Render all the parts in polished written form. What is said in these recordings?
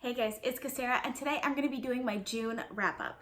Hey guys, it's Cressida, and today I'm going to be doing my June wrap-up.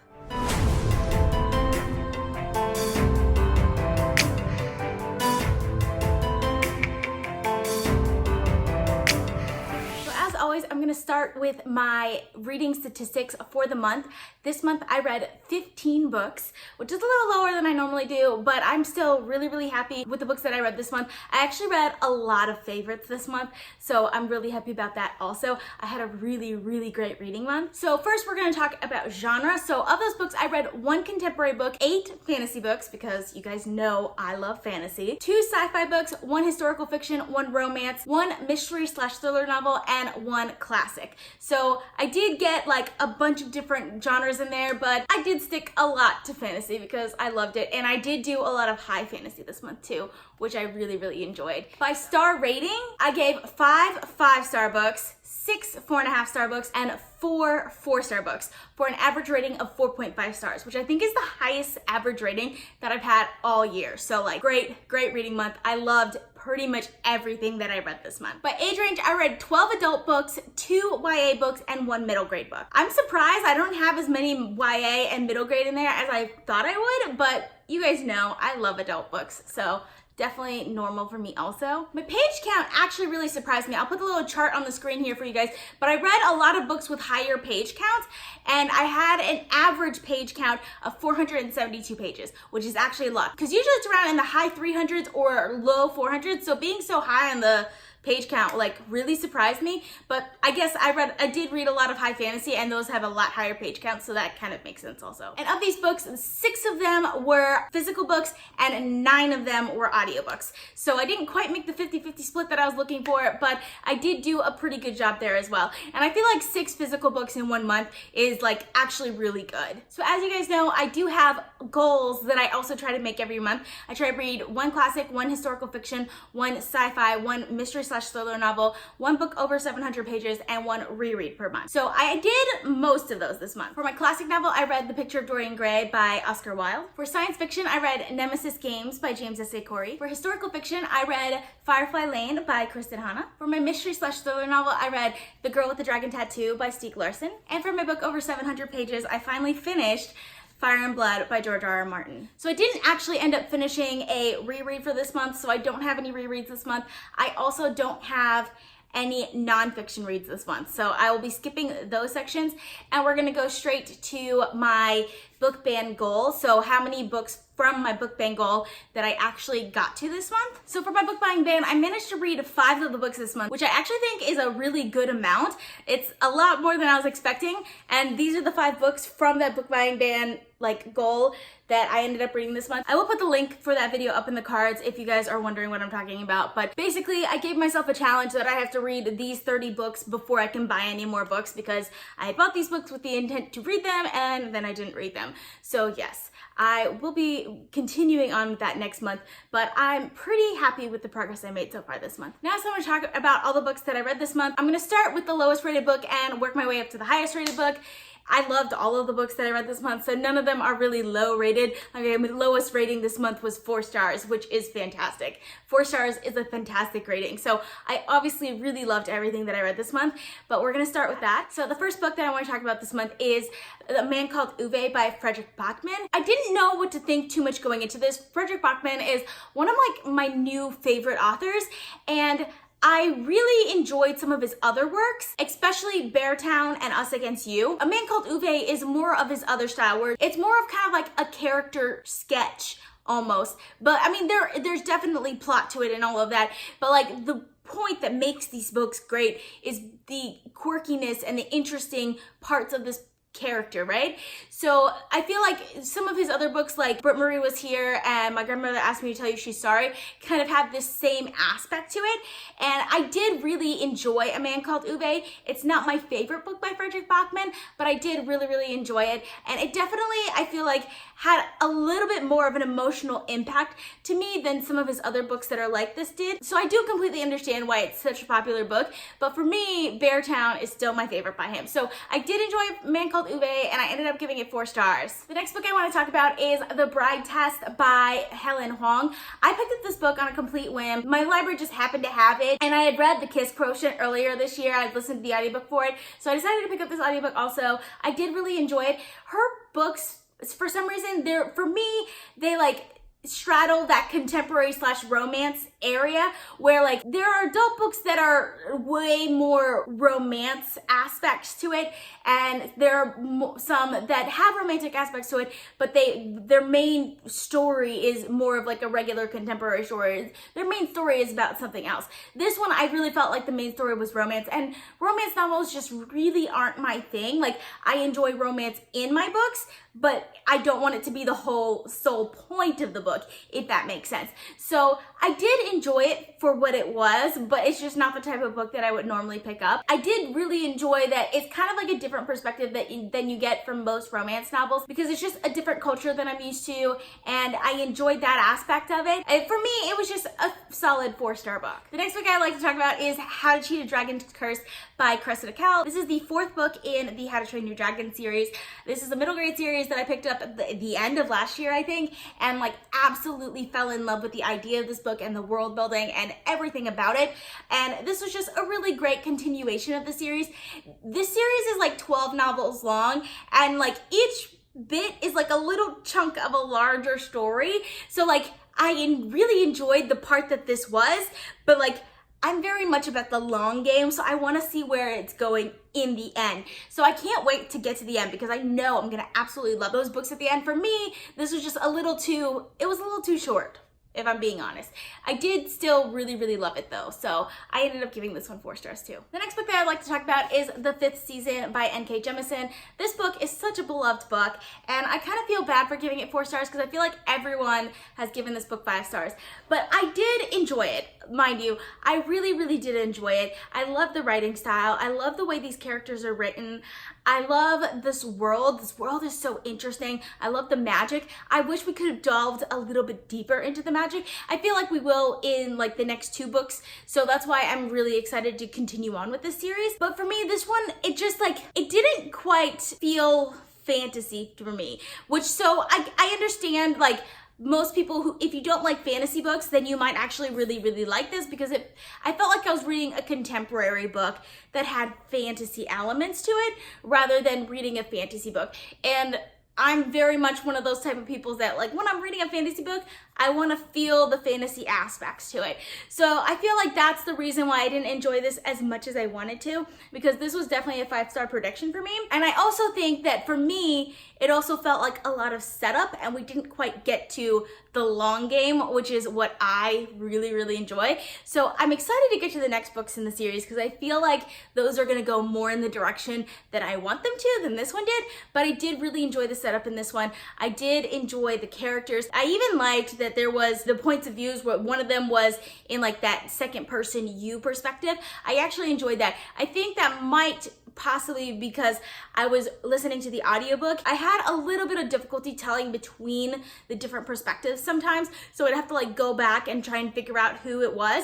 Always, I'm going to start with my reading statistics for the month. This month I read 15 books, which is a little lower than I normally do, but I'm still really happy with the books that I read this month. I actually read a lot of favorites this month, so I'm really happy about that also. I had a really great reading month. So first we're going to talk about genre. So of those books, I read 1 contemporary book, 8 fantasy books, because you guys know I love fantasy, 2 sci-fi books, 1 historical fiction, 1 romance, 1 mystery/thriller novel, and 1 classic. So I did get like a bunch of different genres in there, but I did stick a lot to fantasy because I loved it. And I did do a lot of high fantasy this month too, which I really enjoyed. By star rating, I gave 5 5-star books, 6 4.5-star books, and 4 4-star books for an average rating of 4.5 stars, which I think is the highest average rating that I've had all year. So like great reading month. I loved pretty much everything that I read this month. By age range, I read 12 adult books, 2 YA books, and 1 middle grade book. I'm surprised I don't have as many YA and middle grade in there as I thought I would, but you guys know I love adult books, so definitely normal for me also. My page count actually really surprised me. I'll put the little chart on the screen here for you guys, but I read a lot of books with higher page counts, and I had an average page count of 472 pages, which is actually a lot, because usually it's around in the high 300s or low 400s, so being so high on the page count like really surprised me. But I guess I did read a lot of high fantasy, and those have a lot higher page counts, so that kind of makes sense also. And of these books, 6 of them were physical books and 9 of them were audiobooks. So I didn't quite make the 50-50 split that I was looking for, but I did do a pretty good job there as well. And I feel like 6 physical books in 1 month is like actually really good. So as you guys know, I do have goals that I also try to make every month. I try to read 1 classic, 1 historical fiction, 1 sci-fi, 1 mystery/thriller novel, 1 book over 700 pages, and 1 reread per month. So I did most of those this month. For my classic novel, I read The Picture of Dorian Gray by Oscar Wilde. For science fiction, I read Nemesis Games by James S.A. Corey. For historical fiction, I read Firefly Lane by Kristin. For my mystery/thriller novel, I read The Girl with the Dragon Tattoo by Stieg Larrson. And for my book over 700 pages, I finally finished Fire and Blood by George R.R. Martin. So I didn't actually end up finishing a reread for this month, so I don't have any rereads this month. I also don't have any nonfiction reads this month, so I will be skipping those sections, and we're gonna go straight to my book ban goal. So how many books from my book ban goal that I actually got to this month. So for my book buying ban, I managed to read 5 of the books this month, which I actually think is a really good amount. It's a lot more than I was expecting, and these are the 5 books from that book buying ban like goal that I ended up reading this month. I will put the link for that video up in the cards if you guys are wondering what I'm talking about. But basically, I gave myself a challenge that I have to read these 30 books before I can buy any more books, because I bought these books with the intent to read them and then I didn't read them. So yes, I will be continuing on with that next month, but I'm pretty happy with the progress I made so far this month. Now so I'm going to talk about all the books that I read this month. I'm going to start with the lowest rated book and work my way up to the highest rated book. I loved all of the books that I read this month, so none of them are really low rated. Okay, my lowest rating this month was 4 stars, which is fantastic. 4 stars is a fantastic rating. So I obviously really loved everything that I read this month, but we're gonna start with that. So the first book that I want to talk about this month is A Man Called Uwe by Frederik Backman. I didn't know what to think too much going into this. Frederik Backman is one of like my new favorite authors, and I really enjoyed some of his other works, especially Beartown and Us Against You. A Man Called Uwe is more of his other style, where it's more of kind of like a character sketch almost. But I mean, there's definitely plot to it and all of that. But like the point that makes these books great is the quirkiness and the interesting parts of this character, right? So I feel like some of his other books, like Britt Marie Was Here and My Grandmother Asked Me to Tell You She's Sorry, kind of have this same aspect to it. And I did really enjoy A Man Called Uwe. It's not my favorite book by Frederik Backman, but I did really enjoy it. And it definitely, I feel like, had a little bit more of an emotional impact to me than some of his other books that are like this did. So I do completely understand why it's such a popular book, but for me, Beartown is still my favorite by him. So I did enjoy Man Called called Uwe, and I ended up giving it 4 stars. The next book I want to talk about is The Bride Test by Helen Hoang. I picked up this book on a complete whim. My library just happened to have it, and I had read The Kiss Quotient earlier this year. I'd listened to the audiobook for it, so I decided to pick up this audiobook also. I did really enjoy it. Her books, for some reason, for me, they like straddle that contemporary / romance area where like there are adult books that are way more romance aspects to it, and there are some that have romantic aspects to it, but their main story is more of like a regular contemporary story. Their main story is about something else. This one, I really felt like the main story was romance, and romance novels just really aren't my thing. Like, I enjoy romance in my books, but I don't want it to be the whole sole point of the book, if that makes sense. So I did enjoy it for what it was, but it's just not the type of book that I would normally pick up. I did really enjoy that it's kind of like a different perspective than you get from most romance novels, because it's just a different culture than I'm used to, and I enjoyed that aspect of it. And for me, it was just a solid 4-star book. The next book I'd like to talk about is How to Cheat a Dragon's Curse by Cressida Cowell. This is the 4th book in the How to Train Your Dragon series. This is a middle grade series that I picked up at the end of last year, I think, and like absolutely fell in love with the idea of this book and the world building and everything about it. And this was just a really great continuation of the series. This series is like 12 novels long, and like each bit is like a little chunk of a larger story. So like I really enjoyed the part that this was, but like I'm very much about the long game, so I want to see where it's going in the end. So I can't wait to get to the end, because I know I'm going to absolutely love those books at the end. For me, this was just it was a little too short, if I'm being honest. I did still really, really love it though, so I ended up giving this one 4 stars too. The next book that I'd like to talk about is The 5th Season by N.K. Jemisin. This book is such a beloved book, and I kind of feel bad for giving it 4 stars because I feel like everyone has given this book 5 stars. But I did enjoy it, mind you. I really, really did enjoy it. I love the writing style. I love the way these characters are written. I love this world. This world is so interesting. I love the magic. I wish we could have delved a little bit deeper into the magic. I feel like we will in like the next 2 books, so that's why I'm really excited to continue on with this series. But for me, this one, it just like, it didn't quite feel fantasy for me, which, so I understand like most people who, if you don't like fantasy books, then you might actually really, really like this, because I felt like I was reading a contemporary book that had fantasy elements to it rather than reading a fantasy book. And I'm very much one of those type of people that like when I'm reading a fantasy book, I want to feel the fantasy aspects to it. So I feel like that's the reason why I didn't enjoy this as much as I wanted to, because this was definitely a 5-star prediction for me. And I also think that for me, it also felt like a lot of setup, and we didn't quite get to the long game, which is what I really, really enjoy. So I'm excited to get to the next books in the series, because I feel like those are going to go more in the direction that I want them to than this one did. But I did really enjoy the setup in this one. I did enjoy the characters. I even liked that there was the points of views where one of them was in like that second person you perspective. I actually enjoyed that. I think that might possibly because I was listening to the audiobook. I had a little bit of difficulty telling between the different perspectives sometimes, so I'd have to like go back and try and figure out who it was.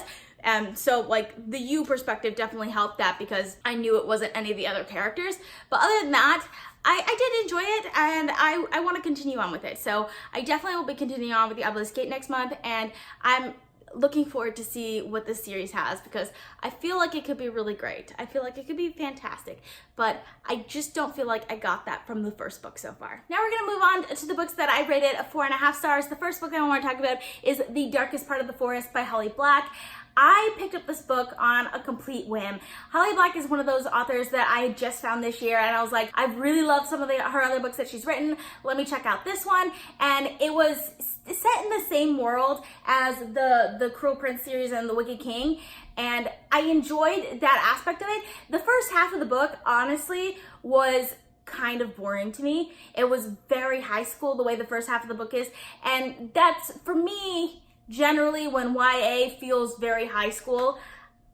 So like the you perspective definitely helped that, because I knew it wasn't any of the other characters. But other than that, I did enjoy it, and I want to continue on with it. So I definitely will be continuing on with the Obelisk Gate next month, and I'm looking forward to see what this series has, because I feel like it could be really great. I feel like it could be fantastic, but I just don't feel like I got that from the first book so far. Now we're gonna move on to the books that I rated 4.5 stars. The first book I want to talk about is The Darkest Part of the Forest by Holly Black. I picked up this book on a complete whim. Holly Black is one of those authors that I just found this year, and I was like, I really love some of her other books that she's written. Let me check out this one. And it was set in the same world as the Cruel Prince series and The Wicked King, and I enjoyed that aspect of it. The first half of the book, honestly, was kind of boring to me. It was very high school the way the first half of the book is, and that's, for me, generally when YA feels very high school,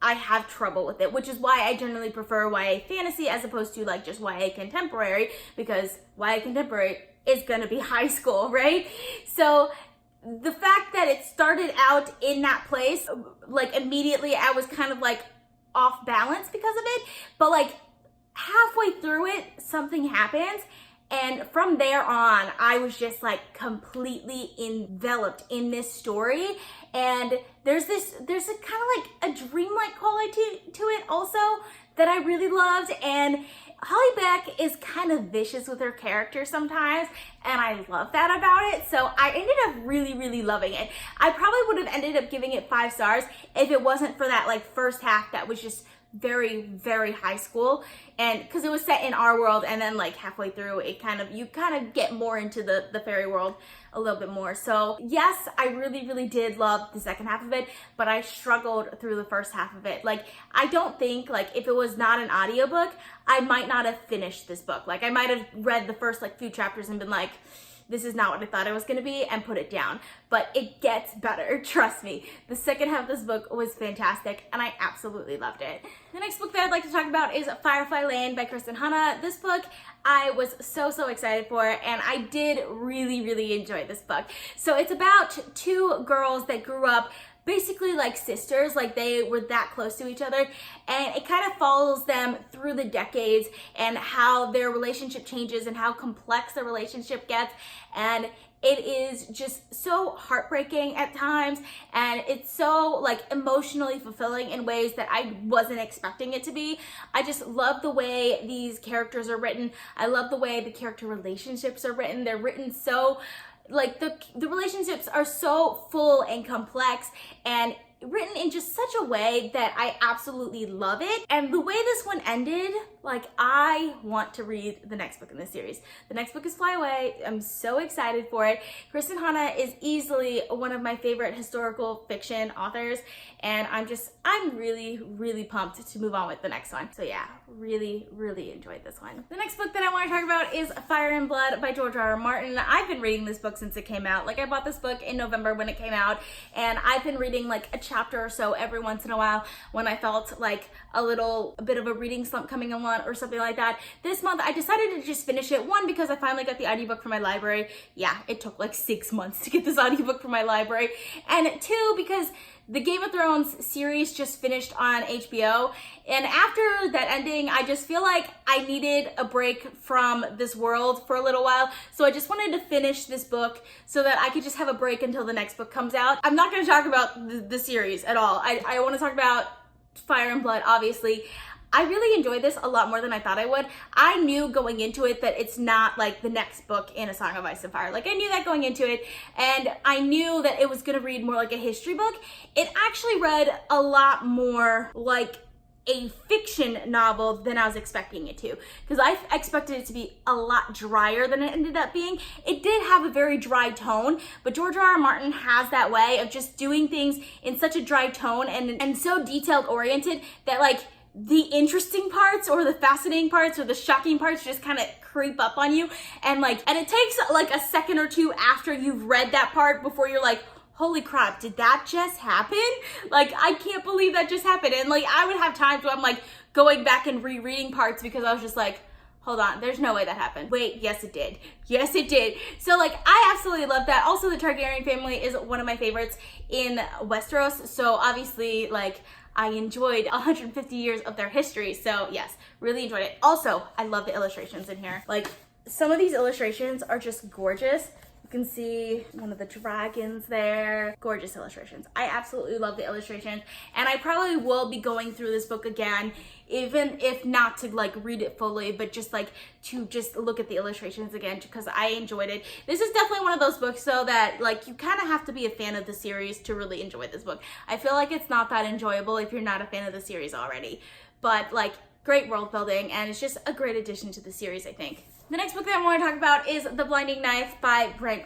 I have trouble with it, which is why I generally prefer YA fantasy as opposed to like just YA contemporary, because YA contemporary is gonna be high school, right? So the fact that it started out in that place, like immediately I was kind of like off balance because of it, but like halfway through it, something happens. And from there on, I was just like completely enveloped in this story. And there's a kind of like a dreamlike quality to it also that I really loved. And Holly Beck is kind of vicious with her character sometimes, and I love that about it. So I ended up really, really loving it. I probably would have ended up giving it 5 stars if it wasn't for that like first half that was just very, very high school, and because it was set in our world, and then like halfway through it you kind of get more into the fairy world a little bit more. So yes, I really, really did love the second half of it, but I struggled through the first half of it. Like, I don't think, like, if it was not an audiobook, I might not have finished this book. Like, I might have read the first like few chapters and been like, this is not what I thought it was going to be, and put it down. But it gets better, trust me. The second half of this book was fantastic, and I absolutely loved it. The next book that I'd like to talk about is Firefly Lane by Kristin. This book I was so excited for, and I did really, really enjoy this book. So it's about 2 girls that grew up basically like sisters, like they were that close to each other, and it kind of follows them through the decades and how their relationship changes and how complex the relationship gets. And it is just so heartbreaking at times, and it's so like emotionally fulfilling in ways that I wasn't expecting it to be. I just love the way these characters are written. I love the way the character relationships are written. They're written so like the relationships are so full and complex, and written in just such a way that I absolutely love it. And the way this one ended, like, I want to read the next book in this series. The next book is Fly Away. I'm so excited for it. Kristin is easily one of my favorite historical fiction authors, and I'm really, really pumped to move on with the next one. So yeah, really, really enjoyed this one. The next book that I want to talk about is Fire and Blood by George R.R. Martin. I've been reading this book since it came out. Like, I bought this book in November when it came out, and I've been reading like a chapter or so every once in a while when I felt like a bit of a reading slump coming on or something like that. This month I decided to just finish it. One, because I finally got the audiobook from my library. Yeah, it took like 6 months to get this audiobook from my library. And 2, because the Game of Thrones series just finished on HBO, and after that ending, I just feel like I needed a break from this world for a little while. So I just wanted to finish this book so that I could just have a break until the next book comes out. I'm not going to talk about the series at all. I want to talk about Fire and Blood, obviously. I really enjoyed this a lot more than I thought I would. I knew going into it that it's not like the next book in A Song of Ice and Fire. Like, I knew that going into it, and I knew that it was gonna read more like a history book. It actually read a lot more like a fiction novel than I was expecting it to, because I expected it to be a lot drier than it ended up being. It did have a very dry tone, but George R.R. Martin has that way of just doing things in such a dry tone and so detailed oriented that like the interesting parts or the fascinating parts or the shocking parts just kind of creep up on you, and it takes like a second or two after you've read that part before you're like, holy crap, did that just happen? Like, I can't believe that just happened. And like, I would have times where I'm like going back and rereading parts because I was just like, hold on, there's no way that happened. Wait, yes it did. Yes it did. So like, I absolutely love that. Also, the Targaryen family is one of my favorites in Westeros. So obviously, like, I enjoyed 150 years of their history. So yes, really enjoyed it. Also, I love the illustrations in here. Like, some of these illustrations are just gorgeous. You can see one of the dragons there. Gorgeous illustrations. I absolutely love the illustrations, and I probably will be going through this book again, even if not to like read it fully, but just like to just look at the illustrations again because I enjoyed it. This is definitely one of those books so that like you kind of have to be a fan of the series to really enjoy this book. I feel like it's not that enjoyable if you're not a fan of the series already, but like, great world building, and it's just a great addition to the series, I think. The next book that I want to talk about is The Blinding Knife by Brent.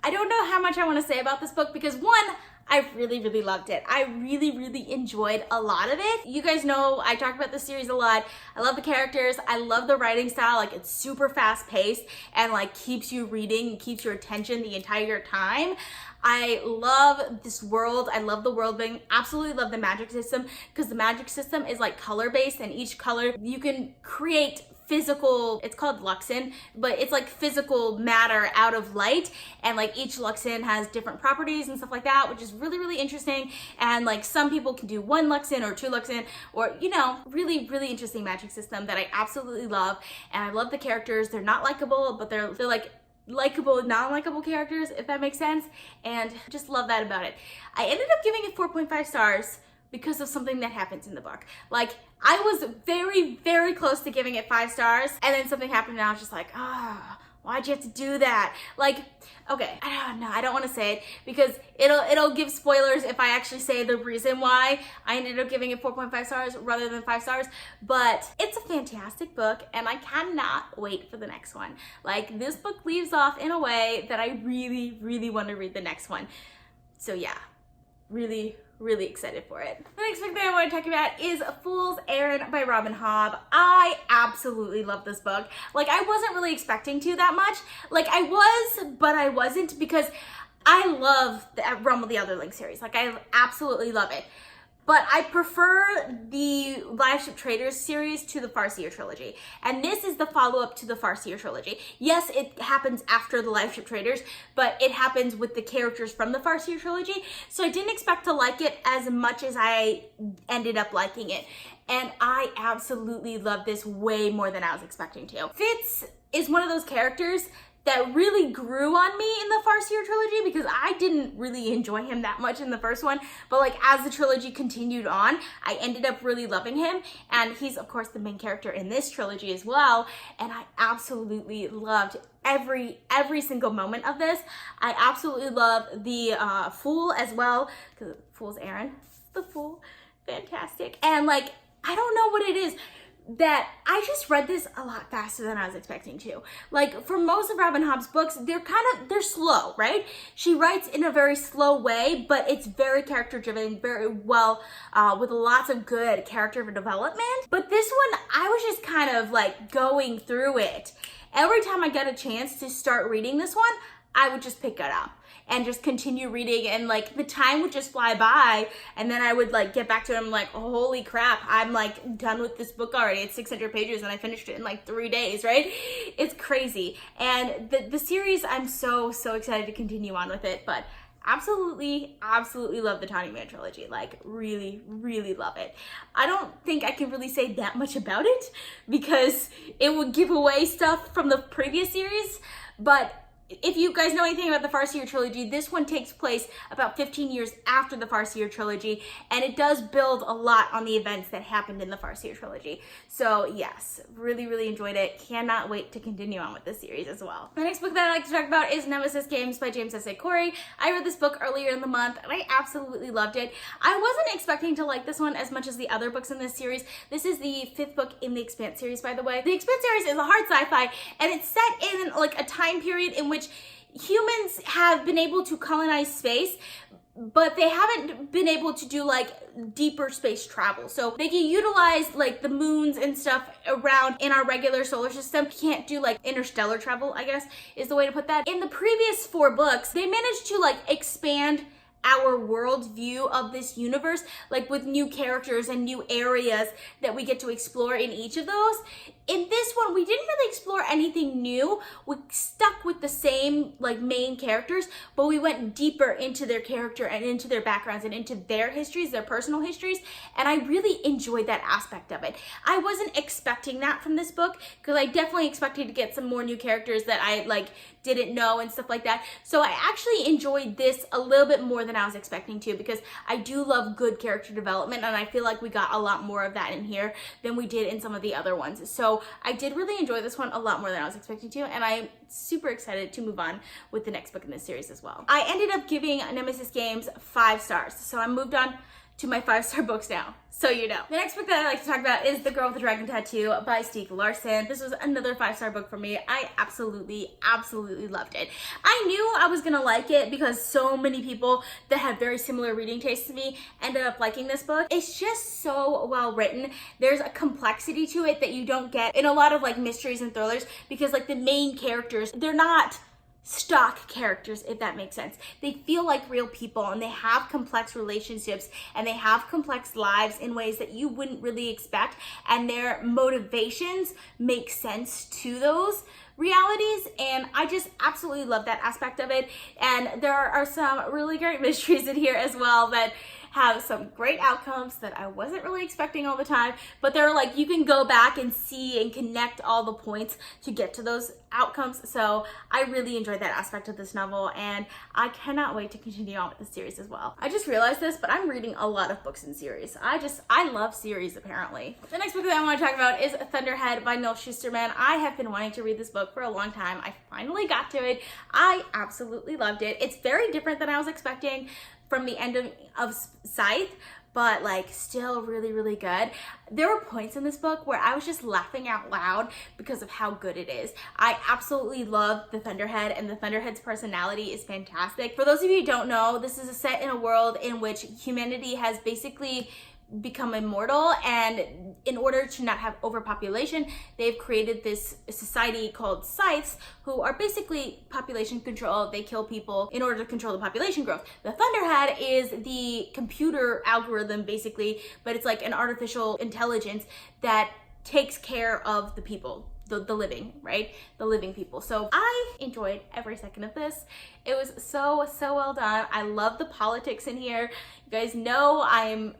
I don't know how much I want to say about this book because, one, I really, really loved it. I really, really enjoyed a lot of it. You guys know I talk about this series a lot. I love the characters. I love the writing style. Like, it's super fast paced and like keeps you reading, keeps your attention the entire time. I love this world. I love the world building. Absolutely love the magic system because the magic system is like color based, and each color you can create physical, it's called Luxin, but it's like physical matter out of light, and like each Luxin has different properties and stuff like that, which is really, really interesting. And like some people can do 1 Luxin or 2 Luxin, or, you know, really, really interesting magic system that I absolutely love. And I love the characters. They're not likable, but they're like likable, non-likable characters, if that makes sense, and just love that about it. I ended up giving it 4.5 stars because of something that happens in the book. Like, I was very, very close to giving it 5 stars, and then something happened and I was just like, why'd you have to do that? Like, okay, I don't know, I don't want to say it because it'll give spoilers if I actually say the reason why I ended up giving it 4.5 stars rather than 5 stars, but it's a fantastic book and I cannot wait for the next one. Like, this book leaves off in a way that I really, really want to read the next one. So yeah, really, really excited for it. The next book that I want to talk about is Fool's Errand by Robin Hobb. I absolutely love this book. Like, I wasn't really expecting to that much. Like, I was, but I wasn't, because I love the Realm of the Otherling series. Like, I absolutely love it. But I prefer the Live Ship Traders series to the Farseer trilogy. And this is the follow-up to the Farseer trilogy. Yes, it happens after the Live Ship Traders, but it happens with the characters from the Farseer trilogy. So I didn't expect to like it as much as I ended up liking it. And I absolutely love this way more than I was expecting to. Fitz is one of those characters that really grew on me in the Farseer trilogy because I didn't really enjoy him that much in the first one, but like as the trilogy continued on, I ended up really loving him, and he's of course the main character in this trilogy as well, and I absolutely loved every single moment of this. I absolutely love the Fool as well, because Fool's Errand, the Fool, fantastic. And like, I don't know what it is that I just read this a lot faster than I was expecting to. Like, for most of Robin Hobb's books, they're slow, right? She writes in a very slow way, but it's very character driven, very well, with lots of good character development. But this one, I was just kind of like going through it. Every time I got a chance to start reading this one, I would just pick it up and just continue reading, and like the time would just fly by, and then I would like get back to it and I'm like, oh, holy crap, I'm like done with this book already. It's 600 pages and I finished it in like 3 days, right? It's crazy. And the series, I'm so excited to continue on with it, but absolutely love the Tawny Man trilogy. Like, really love it. I don't think I can really say that much about it because it would give away stuff from the previous series, but if you guys know anything about the Farseer trilogy, this one takes place about 15 years after the Farseer trilogy, and it does build a lot on the events that happened in the Farseer trilogy. So yes, really enjoyed it. Cannot wait to continue on with this series as well. The next book that I'd like to talk about is Nemesis Games by James S.A. Corey. I read this book earlier in the month, and I absolutely loved it. I wasn't expecting to like this one as much as the other books in this series. This is the 5th book in the Expanse series, by the way. The Expanse series is a hard sci-fi, and it's set in like a time period in which humans have been able to colonize space, but they haven't been able to do like deeper space travel. So they can utilize like the moons and stuff around in our regular solar system. Can't do like interstellar travel, I guess is the way to put that. In the previous 4 books, they managed to like expand our world view of this universe, like with new characters and new areas that we get to explore in each of those. In this one, we didn't really explore anything new. We stuck with the same like main characters, but we went deeper into their character and into their backgrounds and into their histories, their personal histories, and I really enjoyed that aspect of it. I wasn't expecting that from this book because I definitely expected to get some more new characters that I like didn't know and stuff like that. So I actually enjoyed this a little bit more than I was expecting to, because I do love good character development, and I feel like we got a lot more of that in here than we did in some of the other ones. So I did really enjoy this one a lot more than I was expecting to, and I'm super excited to move on with the next book in this series as well. I ended up giving Nemesis Games 5 stars, so I moved on to my 5-star books now, so you know. The next book that I like to talk about is The Girl with the Dragon Tattoo by Stieg Larrson. This was another 5-star book for me. I absolutely loved it. I knew I was gonna like it because so many people that had very similar reading tastes to me ended up liking this book. It's just so well written. There's a complexity to it that you don't get in a lot of like mysteries and thrillers, because like the main characters, they're not stock characters, if that makes sense. They feel like real people, and they have complex relationships, and they have complex lives in ways that you wouldn't really expect, and their motivations make sense to those realities, and I just absolutely love that aspect of it. And there are some really great mysteries in here as well that have some great outcomes that I wasn't really expecting all the time, but they're like, you can go back and see and connect all the points to get to those outcomes. So I really enjoyed that aspect of this novel, and I cannot wait to continue on with the series as well. I just realized this, but I'm reading a lot of books in series. I love series, apparently. The next book that I want to talk about is Thunderhead by Neal Shusterman. I have been wanting to read this book for a long time. I finally got to it. I absolutely loved it. It's very different than I was expecting from the end of Scythe, but like still really, really good. There were points in this book where I was just laughing out loud because of how good it is. I absolutely love the Thunderhead, and the Thunderhead's personality is fantastic. For those of you who don't know, this is set in a world in which humanity has basically become immortal, and in order to not have overpopulation, they've created this society called Scythes, who are basically population control. They kill people in order to control the population growth. The Thunderhead is the computer algorithm, basically, but it's like an artificial intelligence that takes care of the people, the living, right? The living people. So I enjoyed every second of this. It was so well done. I love the politics in here. You guys know I'm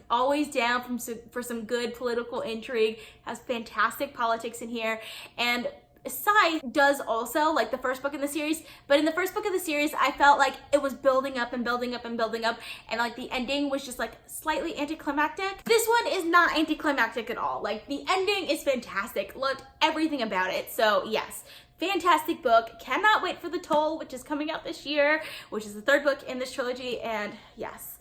always down for some good political intrigue. It has fantastic politics in here. And Scythe does also, like the first book in the series, but in the first book of the series, I felt like it was building up and building up and building up, and like the ending was just like slightly anticlimactic. This one is not anticlimactic at all. Like the ending is fantastic. Loved everything about it. So yes, fantastic book. Cannot wait for The Toll, which is coming out this year, which is the third book in this trilogy, and yes,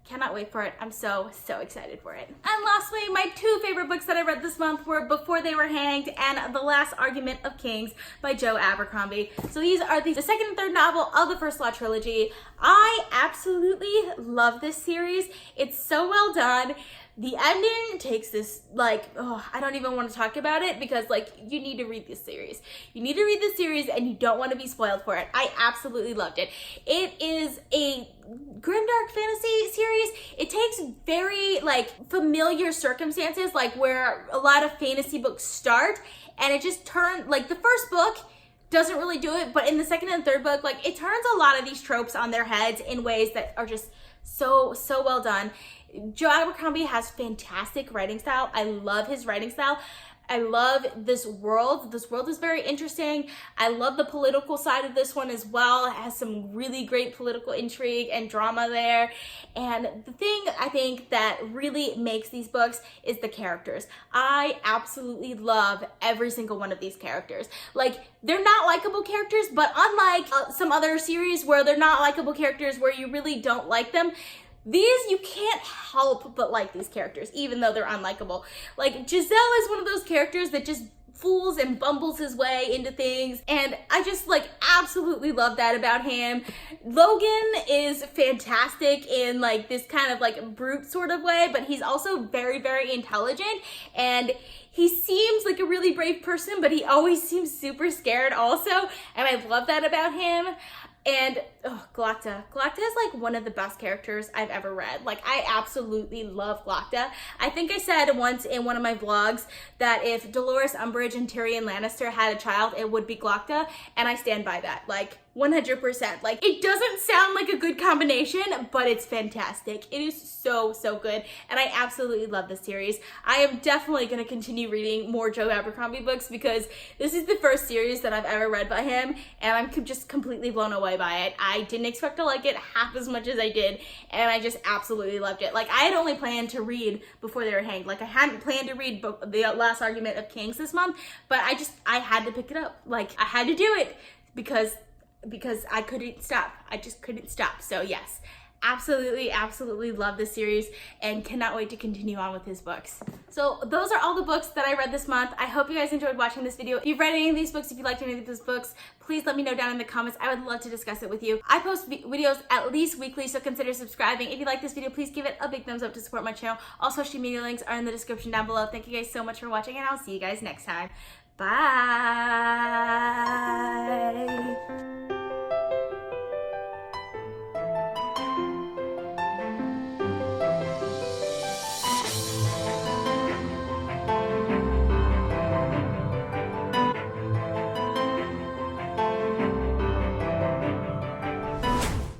cannot wait for it. I'm so excited for it. And lastly, my two favorite books that I read this month were Before They Were Hanged and The Last Argument of Kings by Joe Abercrombie. So these are the second and third novel of the First Law trilogy. I absolutely love this series. It's so well done. The ending takes this, like, oh, I don't even want to talk about it because, like, you need to read this series. You need to read this series and you don't want to be spoiled for it. I absolutely loved it. It is a grimdark fantasy series. It takes very, like, familiar circumstances, like, where a lot of fantasy books start, and it just turned, like, the first book doesn't really do it, but in the second and third book, like, it turns a lot of these tropes on their heads in ways that are just so well done. Joe Abercrombie has fantastic writing style. I love his writing style. I love this world. This world is very interesting. I love the political side of this one as well. It has some really great political intrigue and drama there. And the thing I think that really makes these books is the characters. I absolutely love every single one of these characters. Like, they're not likable characters, but unlike some other series where they're not likable characters where you really don't like them, these, you can't help but like these characters, even though they're unlikable. Like, Giselle is one of those characters that just fools and bumbles his way into things, and I just, like, absolutely love that about him. Logan is fantastic in, like, this kind of, like, brute sort of way, but he's also very intelligent, and he seems like a really brave person, but he always seems super scared also, and I love that about him. And Glokta is like one of the best characters I've ever read. Like, I absolutely love Glokta. I think I said once in one of my vlogs that if Dolores Umbridge and Tyrion Lannister had a child, it would be Glokta, and I stand by that. Like, 100%. Like, it doesn't sound like a good combination, but it's fantastic. It is so good, and I absolutely love this series. I am definitely going to continue reading more Joe Abercrombie books because this is the first series that I've ever read by him, and I'm just completely blown away by it. I didn't expect to like it half as much as I did, and I just absolutely loved it. Like, I had only planned to read Before They Were Hanged. Like, I hadn't planned to read The Last Argument of Kings this month, but I had to pick it up. Like, I had to do it because I couldn't stop. I just couldn't stop. So yes, absolutely love this series and cannot wait to continue on with his books. So those are all the books that I read this month. I hope you guys enjoyed watching this video. If you've read any of these books, if you liked any of these books, please let me know down in the comments. I would love to discuss it with you. I post videos at least weekly, so consider subscribing. If you like this video, please give it a big thumbs up to support my channel. All social media links are in the description down below. Thank you guys so much for watching, and I'll see you guys next time. Bye.